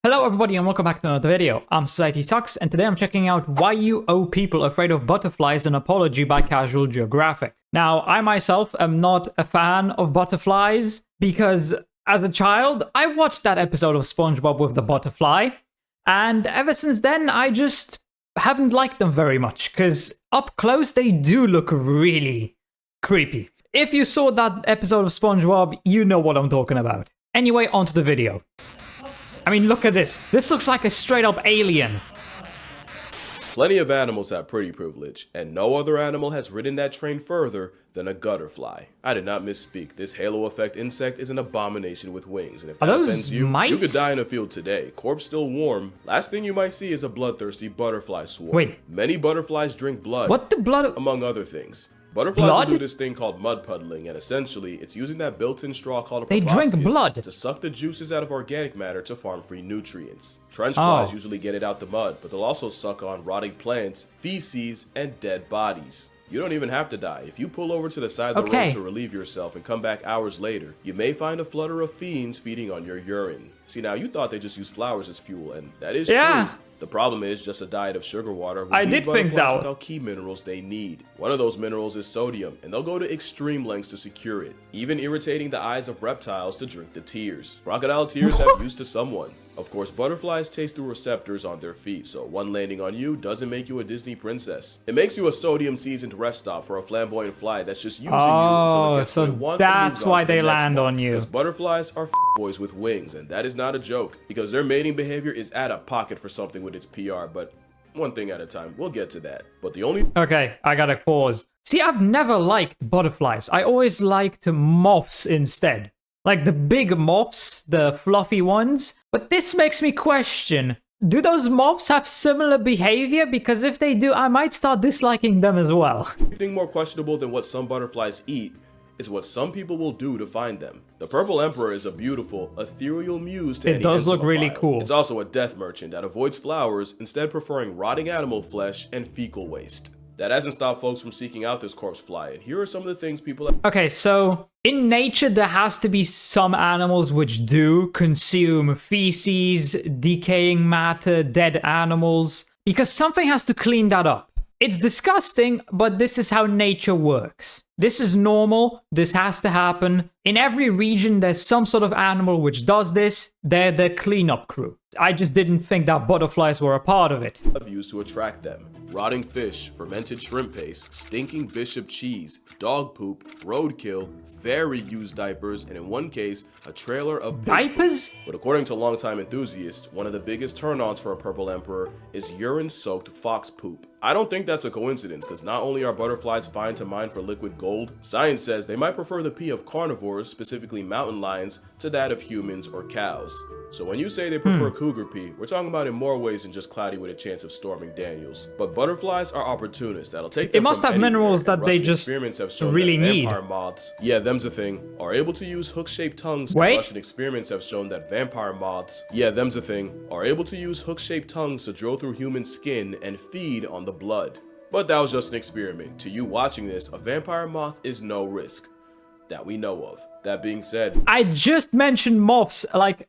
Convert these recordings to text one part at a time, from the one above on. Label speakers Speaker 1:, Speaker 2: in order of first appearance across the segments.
Speaker 1: Hello everybody and welcome back to another video. I'm SocietySucks and today I'm checking out why you owe people afraid of butterflies an apology by Casual Geographic. Now, I myself am not a fan of butterflies because as a child, I watched that episode of SpongeBob with the butterfly and ever since then I just haven't liked them very much because up close they do look really creepy. If you saw that episode of SpongeBob, you know what I'm talking about. Anyway, onto the video. I mean, look at this. This looks like a straight-up alien.
Speaker 2: Plenty of animals have pretty privilege, and no other animal has ridden that train further than a gutterfly. I did not misspeak. This halo effect insect is an abomination with wings, and if that offends you, you could die in a field today. Corpse still warm. Last thing you might see is a bloodthirsty butterfly swarm.
Speaker 1: Wait.
Speaker 2: Many butterflies drink blood.
Speaker 1: What the blood?
Speaker 2: Among other things. Butterflies will do this thing called mud puddling, and essentially, it's using that built-in straw called a proboscis
Speaker 1: drink blood
Speaker 2: to suck the juices out of organic matter to farm free nutrients. Trench flies usually get it out the mud, but they'll also suck on rotting plants, feces, and dead bodies. You don't even have to die. If you pull over to the side of the road to relieve yourself and come back hours later, you may find a flutter of fiends feeding on your urine. See, now you thought they just used flowers as fuel, and that is true. The problem is just a diet of sugar water will leave butterflies without key minerals they need. One of those minerals is sodium, and they'll go to extreme lengths to secure it, even irritating the eyes of reptiles to drink the tears. Crocodile tears have use to someone. Of course, butterflies taste through receptors on their feet, so one landing on you doesn't make you a Disney princess. It makes you a sodium-seasoned rest stop for a flamboyant fly that's just using you until it gets what it wants and moves on to the next one. Because butterflies are boys with wings, and that is not a joke, because their mating behavior is out of pocket for something with its PR, but one thing at a time. We'll get to that. But the only...
Speaker 1: Okay, I gotta pause. See, I've never liked butterflies. I always liked moths instead. Like the big moths, the fluffy ones. But this makes me question, do those moths have similar behavior? Because if they do, I might start disliking them as well.
Speaker 2: Anything more questionable than what some butterflies eat is what some people will do to find them. The Purple Emperor is a beautiful, ethereal muse to any
Speaker 1: does look really cool.
Speaker 2: It's also a death merchant that avoids flowers, instead preferring rotting animal flesh and fecal waste. That hasn't stopped folks from seeking out this corpse fly, and here are some of the things people...
Speaker 1: Okay, so in nature there has to be some animals which do consume feces, decaying matter, dead animals, because something has to clean that up. It's disgusting, but this is how nature works. This is normal, this has to happen. In every region there's some sort of animal which does this. They're the cleanup crew. I just didn't think that butterflies were a part of it.
Speaker 2: Used to attract them. Rotting fish, fermented shrimp paste, stinking bishop cheese, dog poop, roadkill, very used diapers, and in one case, a trailer of
Speaker 1: diapers?
Speaker 2: But according to longtime enthusiasts, one of the biggest turn-ons for a Purple Emperor is urine-soaked fox poop. I don't think that's a coincidence, because not only are butterflies fine to mine for liquid gold, science says they might prefer the pee of carnivores, specifically mountain lions, to that of humans or cows. So when you say they prefer cougar pee, we're talking about in more ways than just cloudy with a chance of storming Daniels. But butterflies are opportunists that'll take them.
Speaker 1: It must have minerals that they just really need.
Speaker 2: Vampire moths, yeah, them's a thing, are able to use hook-shaped tongues. Russian experiments have shown that vampire moths, yeah, them's a thing, are able to use hook-shaped tongues to drill through human skin and feed on the blood. But that was just an experiment. To you watching this, a vampire moth is no risk that we know of. That being said,
Speaker 1: I just mentioned moths like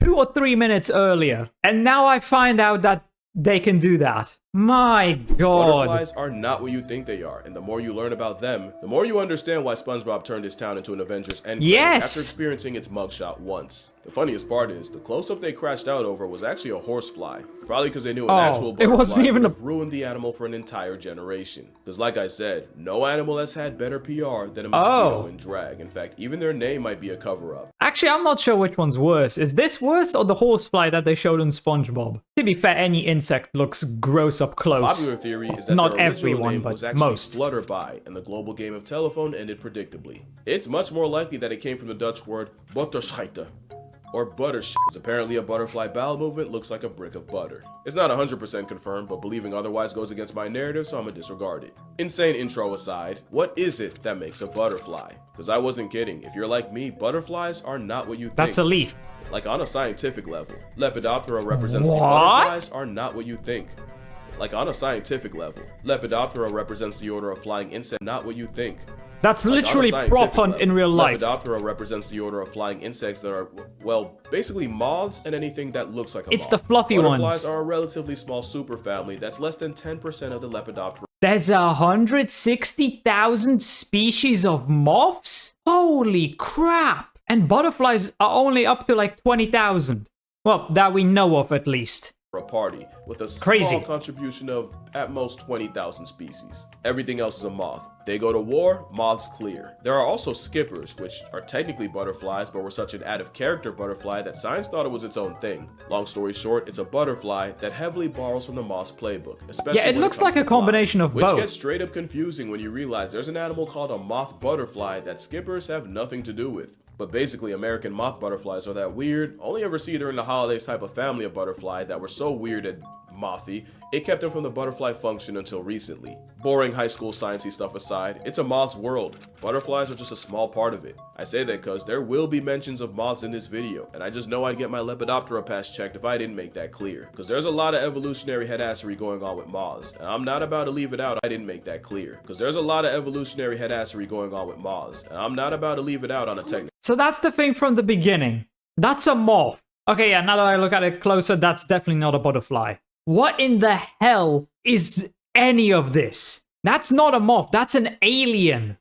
Speaker 1: 2 or 3 minutes earlier, and now I find out that they can do that. My god.
Speaker 2: Butterflies are not what you think they are, and the more you learn about them, the more you understand why SpongeBob turned his town into an Avengers Endgame after experiencing its mugshot once. The funniest part is, the close-up they crashed out over was actually a horsefly. Probably because they knew an actual butterfly would have ruined the animal for an entire generation. Because like I said, no animal has had better PR than a mosquito in drag. In fact, even their name might be a cover-up.
Speaker 1: Actually, I'm not sure which one's worse. Is this worse or the horsefly that they showed in SpongeBob? To be fair, any insect looks gross up close.
Speaker 2: Popular theory is that
Speaker 1: not
Speaker 2: their original
Speaker 1: everyone,
Speaker 2: name
Speaker 1: but
Speaker 2: was actually
Speaker 1: most.
Speaker 2: Flutterby, and the global game of telephone ended predictably. It's much more likely that it came from the Dutch word butterscheiter, or butter shit. Apparently a butterfly bowel movement looks like a brick of butter. It's not 100% confirmed, but believing otherwise goes against my narrative, so I'm gonna disregard it. Insane intro aside, what is it that makes a butterfly? Because I wasn't kidding. If you're like me, butterflies are not what you think.
Speaker 1: That's a leaf.
Speaker 2: Like on a scientific level, Lepidoptera represents the butterflies are not what you think. Like on a scientific level, Lepidoptera represents the order of flying insects, not what you think.
Speaker 1: That's
Speaker 2: Like,
Speaker 1: literally
Speaker 2: on a
Speaker 1: prop
Speaker 2: scientific
Speaker 1: hunt in real
Speaker 2: level,
Speaker 1: life.
Speaker 2: Lepidoptera represents the order of flying insects that are, well, basically moths and anything that looks like a moth.
Speaker 1: It's the fluffy
Speaker 2: Butterflies
Speaker 1: ones.
Speaker 2: are a relatively small superfamily that's less than 10% of the Lepidoptera
Speaker 1: There's 160,000 species of moths? Holy crap! And butterflies are only up to like 20,000. Well, that we know of at least.
Speaker 2: party, with a
Speaker 1: Crazy.
Speaker 2: small contribution of at most 20,000 species. Everything else is a moth. They go to war, moths clear. There are also skippers, which are technically butterflies, but were such an out-of-character butterfly that science thought it was its own thing. Long story short, it's a butterfly that heavily borrows from the moth's playbook, especially
Speaker 1: Yeah, it
Speaker 2: when
Speaker 1: looks
Speaker 2: comes
Speaker 1: like a
Speaker 2: to flying,
Speaker 1: combination of
Speaker 2: which
Speaker 1: both.
Speaker 2: gets straight up confusing when you realize there's an animal called a moth butterfly that skippers have nothing to do with. But basically, American moth butterflies are that weird, only ever see during the holidays type of family of butterfly that were so weird and mothy, it kept them from the butterfly function until recently. Boring high school sciencey stuff aside, it's a moth's world. Butterflies are just a small part of it. I say that because there will be mentions of moths in this video, and I just know I'd get my Lepidoptera pass checked if I didn't make that clear. Because there's a lot of evolutionary headassery going on with moths, and I'm not about to leave it out. I didn't make that clear. Because there's a lot of evolutionary headassery going on with moths, and I'm not about to leave it out on a technical.
Speaker 1: So that's the thing from the beginning. That's a moth. Okay, yeah, now that I look at it closer, that's definitely not a butterfly. What in the hell is any of this? That's not a moth, that's an alien.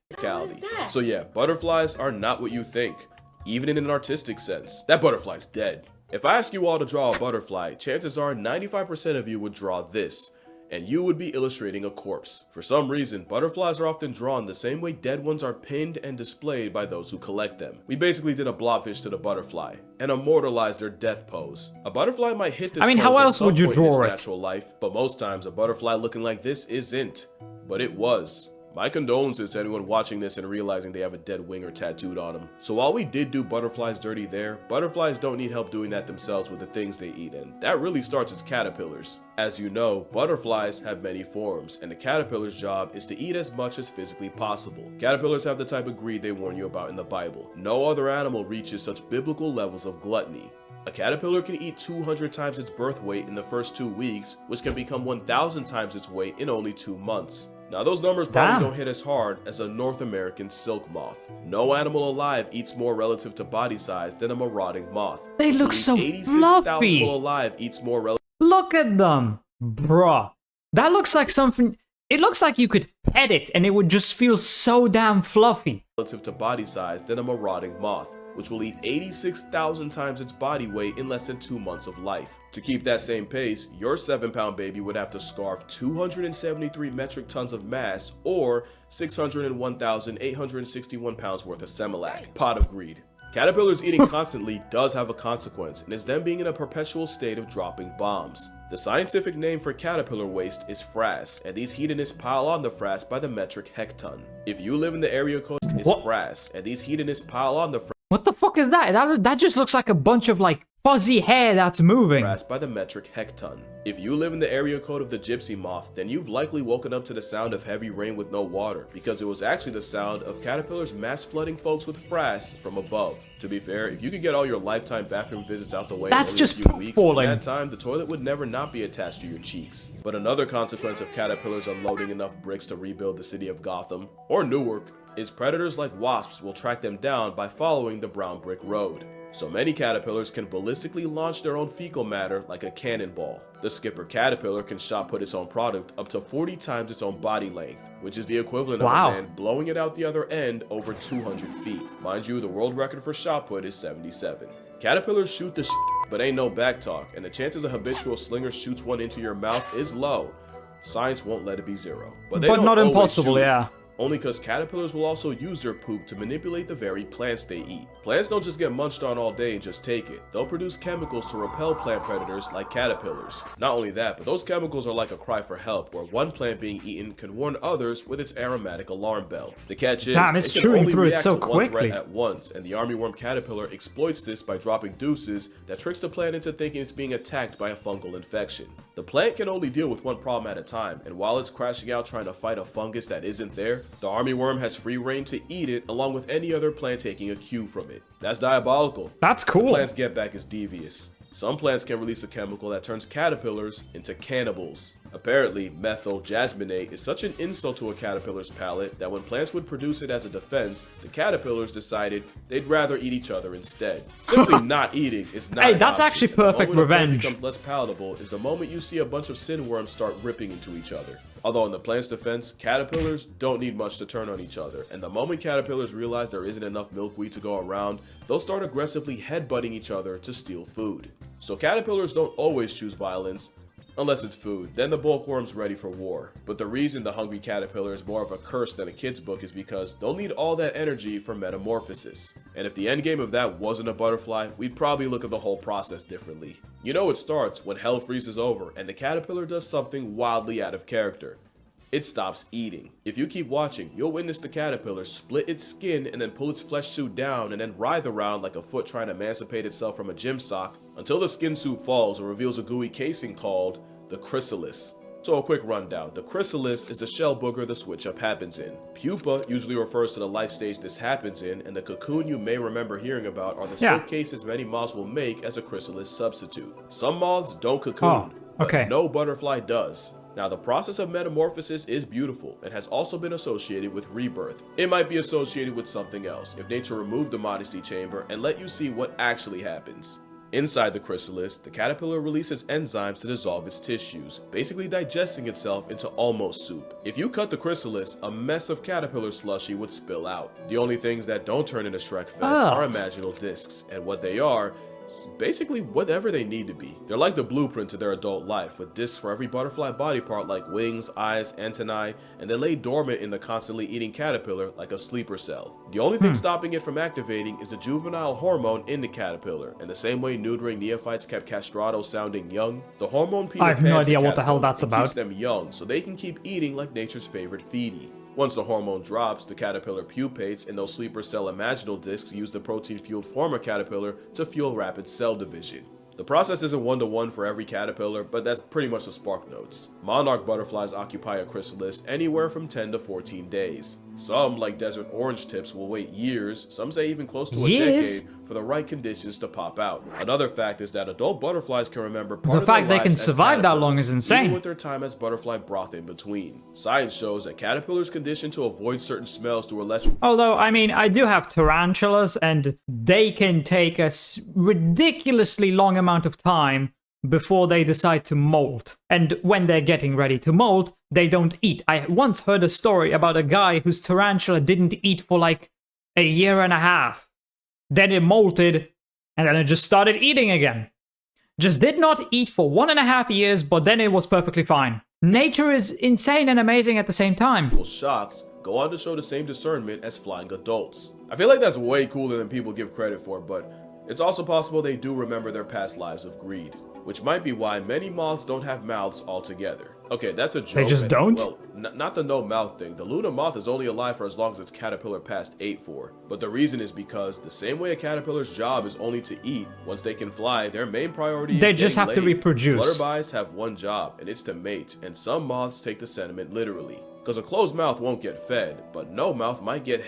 Speaker 2: So yeah, butterflies are not what you think, even in an artistic sense. That butterfly's dead. If I ask you all to draw a butterfly, chances are 95% of you would draw this, and you would be illustrating a corpse. For some reason, butterflies are often drawn the same way dead ones are pinned and displayed by those who collect them. We basically did a blobfish to the butterfly and immortalized their death pose. A butterfly might hit this
Speaker 1: I mean,
Speaker 2: pose
Speaker 1: how
Speaker 2: at
Speaker 1: else
Speaker 2: some
Speaker 1: would you
Speaker 2: point in its
Speaker 1: draw it?
Speaker 2: natural life, but most times a butterfly looking like this isn't. But it was. My condolences to anyone watching this and realizing they have a dead winger tattooed on them. So while we did do butterflies dirty there, butterflies don't need help doing that themselves with the things they eat, and that really starts as caterpillars. As you know, butterflies have many forms, and the caterpillar's job is to eat as much as physically possible. Caterpillars have the type of greed they warn you about in the Bible. No other animal reaches such biblical levels of gluttony. A caterpillar can eat 200 times its birth weight in the first 2 weeks, which can become 1,000 times its weight in only 2 months. Now those numbers probably don't hit as hard as a North American silk moth. No animal alive eats more relative to body size than a marauding moth.
Speaker 1: They look so
Speaker 2: 86,000
Speaker 1: fluffy.
Speaker 2: people alive eats more relative
Speaker 1: Look at them. Bruh. That looks like something... It looks like you could pet it and it would just feel so damn fluffy.
Speaker 2: to body size than a marauding moth, which will eat 86,000 times its body weight in less than 2 months of life. To keep that same pace, your 7-pound baby would have to scarf 273 metric tons of mass or 601,861 pounds worth of Similac. Pot of greed. Caterpillars eating constantly does have a consequence, and is them being in a perpetual state of dropping bombs. The scientific name for caterpillar waste is frass, and these hedonists pile on the frass by the metric hecton. If you live in the area code, it's frass, and these hedonists pile on the frass.
Speaker 1: What the fuck is that? That just looks like a bunch of like fuzzy hair that's moving.
Speaker 2: By the metric hecton. If you live in the area code of the gypsy moth, then you've likely woken up to the sound of heavy rain with no water, because it was actually the sound of caterpillars mass flooding folks with frass from above. To be fair, if you could get all your lifetime bathroom visits out the way
Speaker 1: that's
Speaker 2: in
Speaker 1: just
Speaker 2: only a few weeks,
Speaker 1: falling.
Speaker 2: in that time the toilet would never not be attached to your cheeks. But another consequence of caterpillars unloading enough bricks to rebuild the city of Gotham, or Newark, is predators like wasps will track them down by following the brown brick road. So many caterpillars can ballistically launch their own fecal matter like a cannonball. The skipper caterpillar can shot put its own product up to 40 times its own body length, which is the equivalent of a man blowing it out the other end over 200 feet. Mind you, the world record for shot put is 77. Caterpillars shoot the but ain't no back talk, and the chances a habitual slinger shoots one into your mouth is low. Science won't let it be zero. But don't
Speaker 1: not
Speaker 2: always
Speaker 1: impossible,
Speaker 2: shoot.
Speaker 1: yeah.
Speaker 2: Only because caterpillars will also use their poop to manipulate the very plants they eat. Plants don't just get munched on all day and just take it. They'll produce chemicals to repel plant predators like caterpillars. Not only that, but those chemicals are like a cry for help, where one plant being eaten can warn others with its aromatic alarm bell. The catch is,
Speaker 1: damn, it's
Speaker 2: it can
Speaker 1: chewing
Speaker 2: only
Speaker 1: through it
Speaker 2: react
Speaker 1: so
Speaker 2: to one
Speaker 1: quickly.
Speaker 2: threat at once, and the armyworm caterpillar exploits this by dropping deuces that tricks the plant into thinking it's being attacked by a fungal infection. The plant can only deal with one problem at a time, and while it's crashing out trying to fight a fungus that isn't there, the armyworm has free reign to eat it along with any other plant taking a cue from it. That's diabolical.
Speaker 1: That's cool.
Speaker 2: The plant's get back is devious. Some plants can release a chemical that turns caterpillars into cannibals. Apparently, methyl jasmonate is such an insult to a caterpillar's palate that when plants would produce it as a defense, the caterpillars decided they'd rather eat each other instead. Simply not eating is not
Speaker 1: Hey,
Speaker 2: an
Speaker 1: that's
Speaker 2: option.
Speaker 1: actually
Speaker 2: The
Speaker 1: perfect
Speaker 2: moment a plant
Speaker 1: revenge.
Speaker 2: becomes less palatable is the moment you see a bunch of sandworms start ripping into each other. Although in the plant's defense, caterpillars don't need much to turn on each other, and the moment caterpillars realize there isn't enough milkweed to go around, they'll start aggressively headbutting each other to steal food. So caterpillars don't always choose violence, unless it's food, then the bulkworm's ready for war. But the reason the hungry caterpillar is more of a curse than a kid's book is because they'll need all that energy for metamorphosis. And if the endgame of that wasn't a butterfly, we'd probably look at the whole process differently. You know it starts when hell freezes over and the caterpillar does something wildly out of character. It stops eating. If you keep watching, you'll witness the caterpillar split its skin and then pull its flesh suit down and then writhe around like a foot trying to emancipate itself from a gym sock until the skin suit falls and reveals a gooey casing called the chrysalis. So a quick rundown. The chrysalis is the shell booger the switch up happens in. Pupa usually refers to the life stage this happens in, and the cocoon you may remember hearing about are the silk cases many moths will make as a chrysalis substitute. Some moths don't cocoon, but no butterfly does. Now, the process of metamorphosis is beautiful and has also been associated with rebirth. It might be associated with something else if nature removed the modesty chamber and let you see what actually happens. Inside the chrysalis, the caterpillar releases enzymes to dissolve its tissues, basically digesting itself into almost soup. If you cut the chrysalis, a mess of caterpillar slushy would spill out. The only things that don't turn into Shrekfest are imaginal discs, and what they are basically whatever they need to be. They're like the blueprint to their adult life, with discs for every butterfly body part like wings, eyes, antennae, and they lay dormant in the constantly eating caterpillar like a sleeper cell. The only thing stopping it from activating is the juvenile hormone in the caterpillar, and the same way neutering neophytes kept castrato sounding young, the hormone Peter
Speaker 1: I have no
Speaker 2: Pan's the
Speaker 1: idea what the hell that's
Speaker 2: caterpillar and keeps
Speaker 1: about.
Speaker 2: them young so they can keep eating like nature's favorite feedie. Once the hormone drops, the caterpillar pupates, and those sleeper cell imaginal discs use the protein-fueled former caterpillar to fuel rapid cell division. The process isn't one-to-one for every caterpillar, but that's pretty much the spark notes. Monarch butterflies occupy a chrysalis anywhere from 10 to 14 days. Some, like desert orange tips, will wait years, some say even close to a decade, for the right conditions to pop out. Another fact is that adult butterflies can remember part of their lives
Speaker 1: The fact they can
Speaker 2: as
Speaker 1: survive that long is
Speaker 2: caterpillars, even
Speaker 1: insane.
Speaker 2: with their time as butterfly broth in between. Science shows that caterpillars conditioned to avoid certain smells through electrical
Speaker 1: Although, I mean, I do have tarantulas, and they can take a ridiculously long amount of time before they decide to molt. And when they're getting ready to molt, they don't eat. I once heard a story about a guy whose tarantula didn't eat for like a year and a half. Then it molted, and then it just started eating again. Just did not eat for 1.5 years, but then it was perfectly fine. Nature is insane and amazing at the same time.
Speaker 2: shocks go on to show the same discernment as flying adults. I feel like that's way cooler than people give credit for, but it's also possible they do remember their past lives of greed, which might be why many moths don't have mouths altogether. Okay, that's a joke.
Speaker 1: They just don't?
Speaker 2: Well, not the no mouth thing. The Luna moth is only alive for as long as its caterpillar past ate for. But the reason is because the same way a caterpillar's job is only to eat, once they can fly, their main priority is
Speaker 1: They just
Speaker 2: getting
Speaker 1: have to
Speaker 2: laid.
Speaker 1: reproduce.
Speaker 2: Flutterbies have one job, and it's to mate, and some moths take the sentiment literally. Because a closed mouth won't get fed, but no mouth might get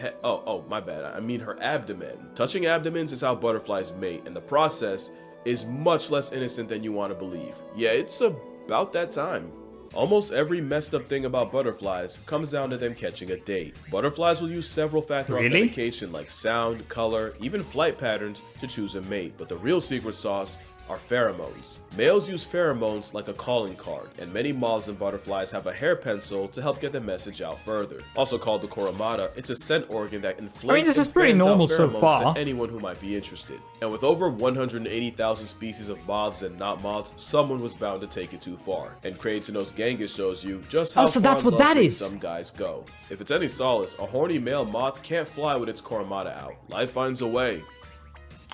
Speaker 2: my bad, I mean her abdomen. Touching abdomens is how butterflies mate, and the process is much less innocent than you want to believe. Yeah, it's about that time. Almost every messed up thing about butterflies comes down to them catching a date. Butterflies will use several factor authentication like sound, color, even flight patterns to choose a mate, but the real secret sauce are pheromones. Males use pheromones like a calling card, and many moths and butterflies have a hair pencil to help get the message out further. Also called the coromata, it's a scent organ that inflates
Speaker 1: this
Speaker 2: and
Speaker 1: is pretty
Speaker 2: fans out
Speaker 1: normal so
Speaker 2: pheromones
Speaker 1: far.
Speaker 2: to anyone who might be interested. And with over 180,000 species of moths and not moths, someone was bound to take it too far. And Creighton's Genghis shows you just how
Speaker 1: so
Speaker 2: far
Speaker 1: that's
Speaker 2: in
Speaker 1: what
Speaker 2: love
Speaker 1: that
Speaker 2: can
Speaker 1: is.
Speaker 2: some guys go. If it's any solace, a horny male moth can't fly with its coromata out. Life finds a way.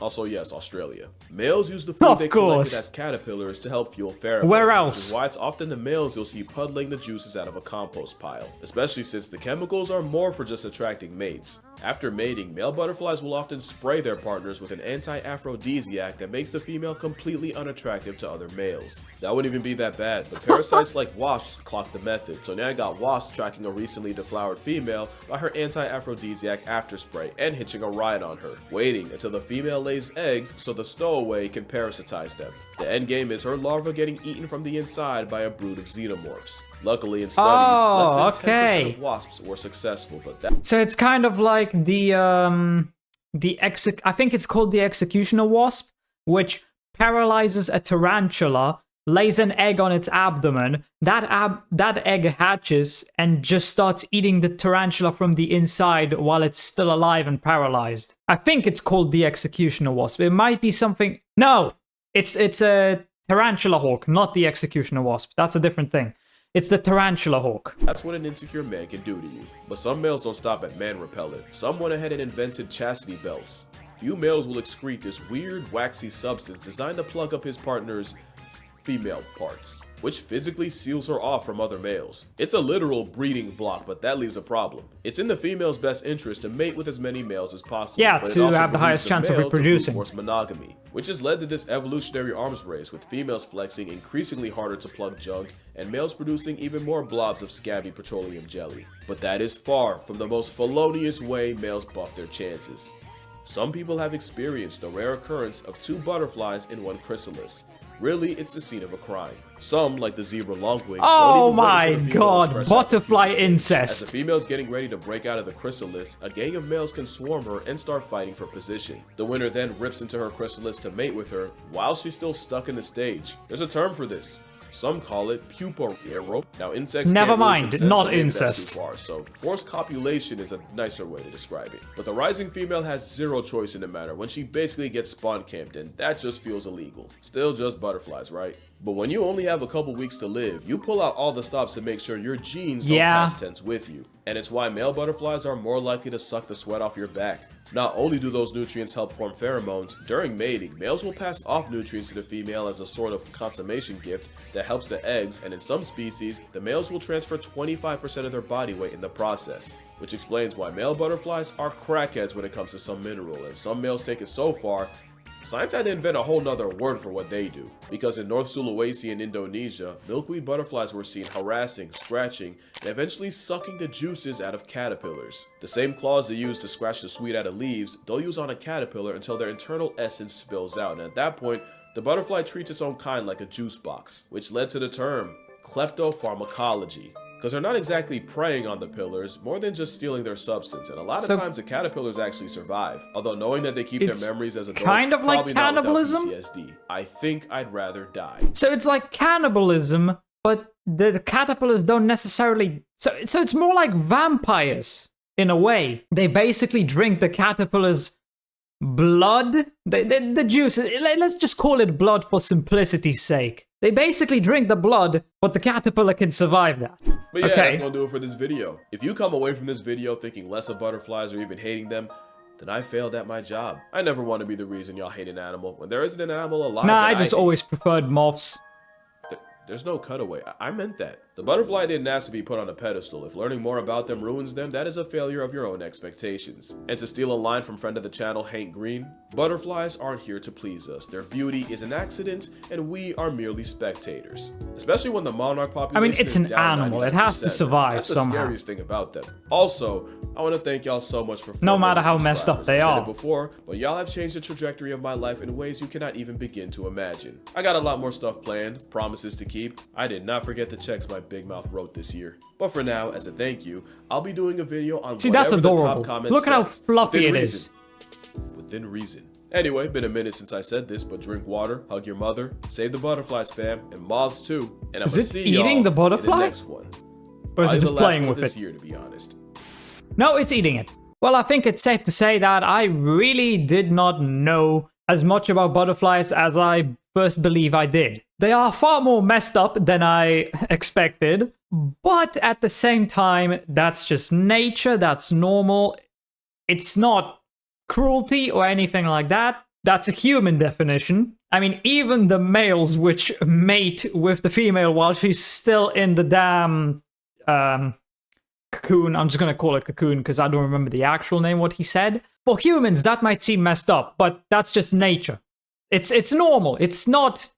Speaker 2: Also, yes, Australia. Males use the food
Speaker 1: Of
Speaker 2: they
Speaker 1: course.
Speaker 2: collected as caterpillars to help fuel pheromones.
Speaker 1: Where
Speaker 2: Which
Speaker 1: else?
Speaker 2: is why it's often the males you'll see puddling the juices out of a compost pile, especially since the chemicals are more for just attracting mates. After mating, male butterflies will often spray their partners with an anti-aphrodisiac that makes the female completely unattractive to other males. That wouldn't even be that bad, but parasites like wasps clock the method, so now I got wasps tracking a recently deflowered female by her anti-aphrodisiac after spray and hitching a ride on her, waiting until the female lays eggs so the stowaway can parasitize them. The endgame is her larva getting eaten from the inside by a brood of xenomorphs. Luckily, in studies, less than 10% of wasps were successful, but that...
Speaker 1: So it's kind of like I think it's called the executioner wasp, which paralyzes a tarantula, lays an egg on its abdomen, that egg hatches and just starts eating the tarantula from the inside while it's still alive and paralyzed. I think it's called the executioner wasp. It might be something... No! It's a tarantula hawk, not the executioner wasp. That's a different thing. It's the tarantula hawk.
Speaker 2: That's what an insecure man can do to you. But some males don't stop at man repellent. Some went ahead and invented chastity belts. Few males will excrete this weird, waxy substance designed to plug up his partner's female parts, which physically seals her off from other males. It's a literal breeding block, but that leaves a problem. It's in the female's best interest to mate with as many males as possible.
Speaker 1: Yeah, to have the highest chance of reproducing.
Speaker 2: Force monogamy, which has led to this evolutionary arms race, with females flexing increasingly harder to plug junk and males producing even more blobs of scabby petroleum jelly. But that is far from the most felonious way males buff their chances. Some people have experienced the rare occurrence of 2 butterflies in one chrysalis. Really, it's the scene of a crime. Some, like the zebra longwing,
Speaker 1: oh my god, butterfly incest.
Speaker 2: As the female's getting ready to break out of the chrysalis, a gang of males can swarm her and start fighting for position. The winner then rips into her chrysalis to mate with her while she's still stuck in the stage. There's a term for this. Some call it pupa-ero. Now, insects
Speaker 1: never
Speaker 2: can't really
Speaker 1: mind,
Speaker 2: consent,
Speaker 1: not
Speaker 2: so maybe
Speaker 1: incest.
Speaker 2: that's too far, so forced copulation is a nicer way to describe it. But the rising female has zero choice in the matter when she basically gets spawn camped, and that just feels illegal. Still just butterflies, right? But when you only have a couple weeks to live, you pull out all the stops to make sure your genes don't pass tense with you. And it's why male butterflies are more likely to suck the sweat off your back. Not only do those nutrients help form pheromones, during mating, males will pass off nutrients to the female as a sort of consummation gift that helps the eggs, and in some species, the males will transfer 25% of their body weight in the process. Which explains why male butterflies are crackheads when it comes to some mineral, and some males take it so far, science had to invent a whole nother word for what they do. Because in North Sulawesi in Indonesia, milkweed butterflies were seen harassing, scratching, and eventually sucking the juices out of caterpillars. The same claws they use to scratch the sweet out of leaves, they'll use on a caterpillar until their internal essence spills out, and at that point, the butterfly treats its own kind like a juice box, which led to the term kleptopharmacology. Because they're not exactly preying on the pillars, more than just stealing their substance, and a lot of times the caterpillars actually survive. Although knowing that they keep their memories as adults,
Speaker 1: kind of like cannibalism.
Speaker 2: PTSD. I think I'd rather die.
Speaker 1: So it's like cannibalism, but the caterpillars don't necessarily... So it's more like vampires, in a way. They basically drink the caterpillar's blood. The juice, let's just call it blood for simplicity's sake. They basically drink the blood, but the caterpillar can survive that.
Speaker 2: But yeah, that's gonna do it for this video. If you come away from this video thinking less of butterflies or even hating them, then I failed at my job. I never want to be the reason y'all hate an animal when there isn't an animal alive.
Speaker 1: Nah, I just always preferred moths.
Speaker 2: There's no cutaway. I meant that. The butterfly didn't ask to be put on a pedestal. If learning more about them ruins them, that is a failure of your own expectations. And to steal a line from friend of the channel, Hank Green, butterflies aren't here to please us. Their beauty is an accident, and we are merely spectators. Especially when the monarch population
Speaker 1: I mean, it's an animal. It has to survive somehow.
Speaker 2: That's the scariest thing about them. Also, I want to thank y'all so much for
Speaker 1: no matter how messed up they are.
Speaker 2: I've said it before, but y'all have changed the trajectory of my life in ways you cannot even begin to imagine. I got a lot more stuff planned, promises to keep. I did not forget the checks my big mouth wrote this year. But for now, as a thank you, I'll be doing a video on
Speaker 1: that's adorable.
Speaker 2: The top comment
Speaker 1: Look at how
Speaker 2: says,
Speaker 1: fluffy it is.
Speaker 2: Within reason. Anyway, been a minute since I said this, but drink water, hug your mother, save the butterflies, fam, and moths too. And I'm gonna see y'all
Speaker 1: eating the butterfly?
Speaker 2: in the next one.
Speaker 1: Or is it just playing with
Speaker 2: this
Speaker 1: it?
Speaker 2: year, to be honest.
Speaker 1: No, it's eating it. Well, I think it's safe to say that I really did not know as much about butterflies as I first believe I did. They are far more messed up than I expected, but at the same time, that's just nature, that's normal. It's not cruelty or anything like that. That's a human definition. I mean, even the males which mate with the female while she's still in the damn cocoon. I'm just gonna call it cocoon because I don't remember the actual name, what he said. For humans, that might seem messed up, but that's just nature. It's normal. It's not...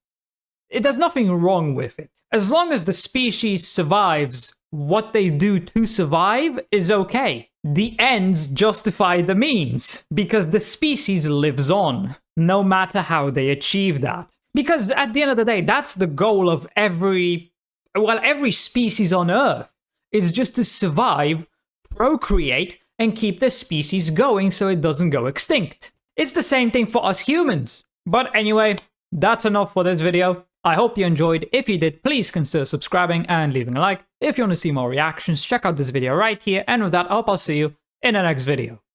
Speaker 1: There's nothing wrong with it. As long as the species survives, what they do to survive is okay. The ends justify the means, because the species lives on. no matter how they achieve that. Because at the end of the day, that's the goal of every species on Earth, is just to survive, procreate, and keep the species going so it doesn't go extinct. It's the same thing for us humans. But anyway, that's enough for this video. I hope you enjoyed. If you did, please consider subscribing and leaving a like. If you want to see more reactions, check out this video right here. And with that, I hope I'll see you in the next video.